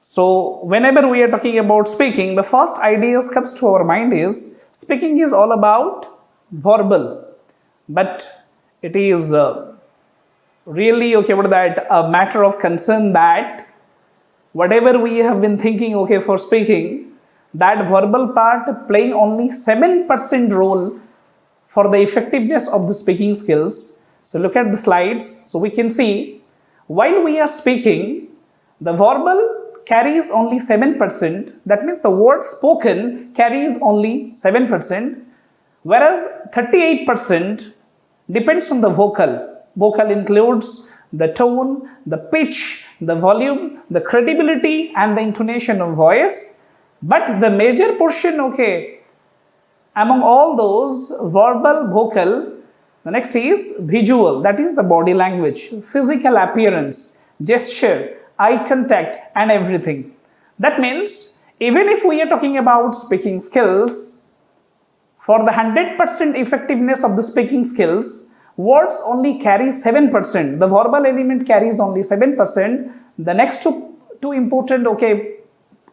So whenever we are talking about speaking, the first ideas comes to our mind is speaking is all about verbal, but it is really what that a matter of concern that whatever we have been thinking for speaking, that verbal part playing only 7% role for the effectiveness of the speaking skills. So look at the slides. So we can see while we are speaking, the verbal carries only 7%. That means the word spoken carries only 7%, whereas 38% depends on the vocal. Vocal includes the tone, the pitch, the volume, the credibility, and the intonation of voice. But the major portion, among all those verbal, vocal, the next is visual, that is the body language, physical appearance, gesture, eye contact, and everything. That means even if we are talking about speaking skills, for the 100% effectiveness of the speaking skills, words only carry 7%. The verbal element carries only 7%. The next two important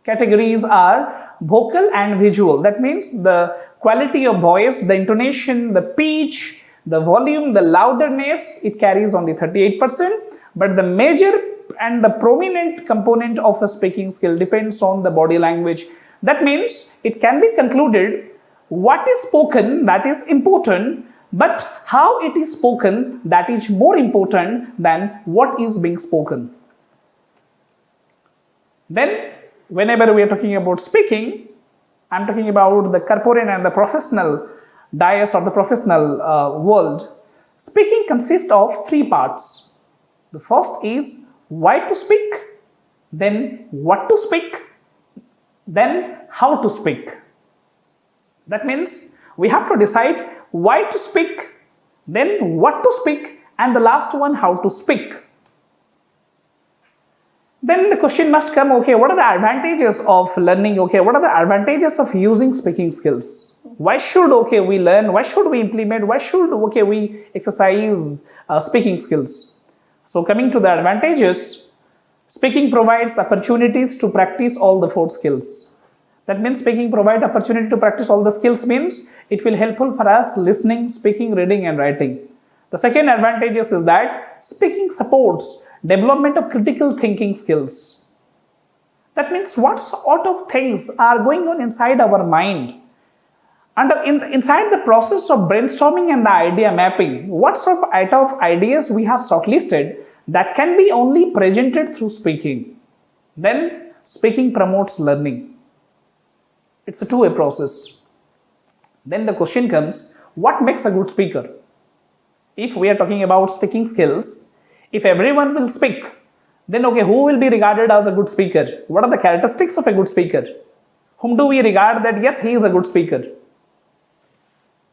categories are vocal and visual. That means the quality of voice, the intonation, the pitch, the volume, the loudness, it carries only 38%. But the major and the prominent component of a speaking skill depends on the body language. That means it can be concluded what is spoken, that is important, but how it is spoken, that is more important than what is being spoken. Then whenever we are talking about speaking, I am talking about the corporate and the professional dais or the professional world. Speaking consists of three parts. The first is why to speak, then what to speak, then how to speak. That means we have to decide why to speak, then what to speak, and the last one, how to speak. Then the question must come, what are the advantages of learning? What are the advantages of using speaking skills? Why should we learn? Why should we implement? Why should we exercise speaking skills? So coming to the advantages, speaking provides opportunities to practice all the four skills. That means speaking provides opportunity to practice all the skills means it will helpful for us listening, speaking, reading, and writing. The second advantages is that speaking supports development of critical thinking skills. That means what sort of things are going on inside our mind. And inside the process of brainstorming and the idea mapping, what sort of ideas we have shortlisted that can be only presented through speaking. Then speaking promotes learning. It's a two-way process. Then the question comes, what makes a good speaker? If we are talking about speaking skills, if everyone will speak, then who will be regarded as a good speaker? What are the characteristics of a good speaker? Whom do we regard that yes, he is a good speaker?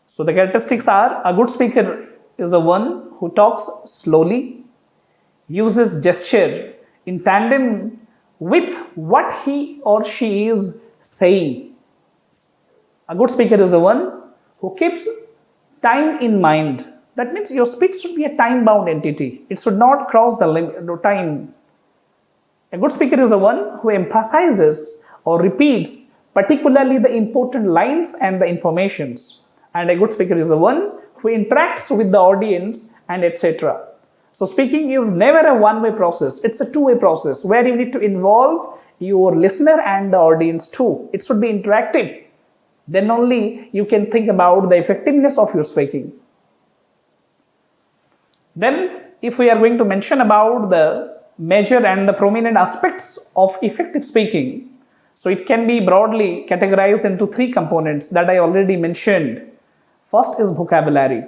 So the characteristics are, a good speaker is a one who talks slowly, uses gesture in tandem with what he or she is saying. A good speaker is a one who keeps time in mind. That means your speech should be a time-bound entity. It should not cross the time. A good speaker is a one who emphasizes or repeats particularly the important lines and the informations. And a good speaker is a one who interacts with the audience and etc. So speaking is never a one-way process. It's a two-way process where you need to involve your listener and the audience too. It should be interactive. Then only you can think about the effectiveness of your speaking. Then if we are going to mention about the major and the prominent aspects of effective speaking, so it can be broadly categorized into three components that I already mentioned. First is vocabulary.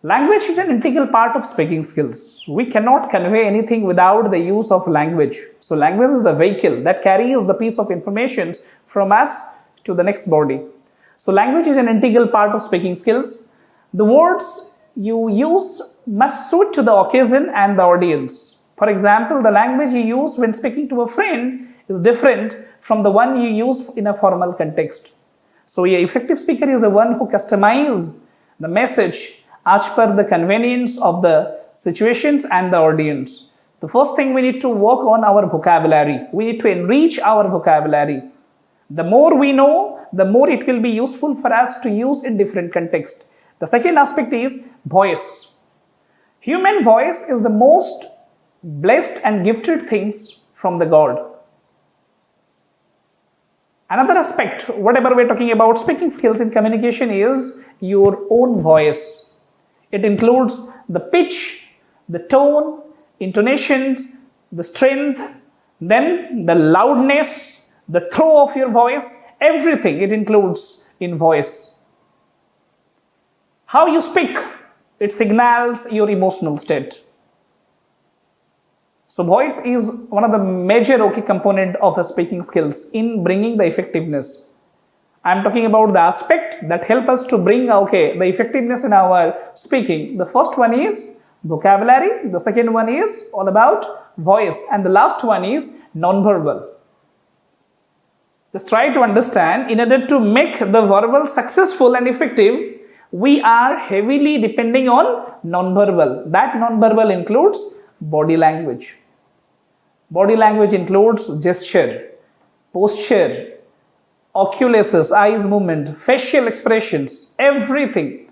Language is an integral part of speaking skills. We cannot convey anything without the use of language. So language is a vehicle that carries the piece of information from us to the next body. So language is an integral part of speaking skills. The words you use must suit to the occasion and the audience. For example, the language you use when speaking to a friend is different from the one you use in a formal context. So an effective speaker is the one who customizes the message as per the convenience of the situations and the audience. The first thing we need to work on our vocabulary. We need to enrich our vocabulary. The more we know, the more it will be useful for us to use in different contexts. The second aspect is voice. Human voice is the most blessed and gifted things from the God. Another aspect, whatever we're talking about speaking skills in communication, is your own voice. It includes the pitch, the tone, intonations, the strength, then the loudness, the throw of your voice, everything it includes in voice. How you speak, it signals your emotional state. So voice is one of the major component of a speaking skills in bringing the effectiveness. I am talking about the aspect that help us to bring the effectiveness in our speaking. The first one is vocabulary, the second one is all about voice, and the last one is non-verbal. Just try to understand, in order to make the verbal successful and effective, we are heavily depending on non-verbal. That non-verbal includes body language. Body language includes gesture, posture, oculises, eyes movement, facial expressions, everything.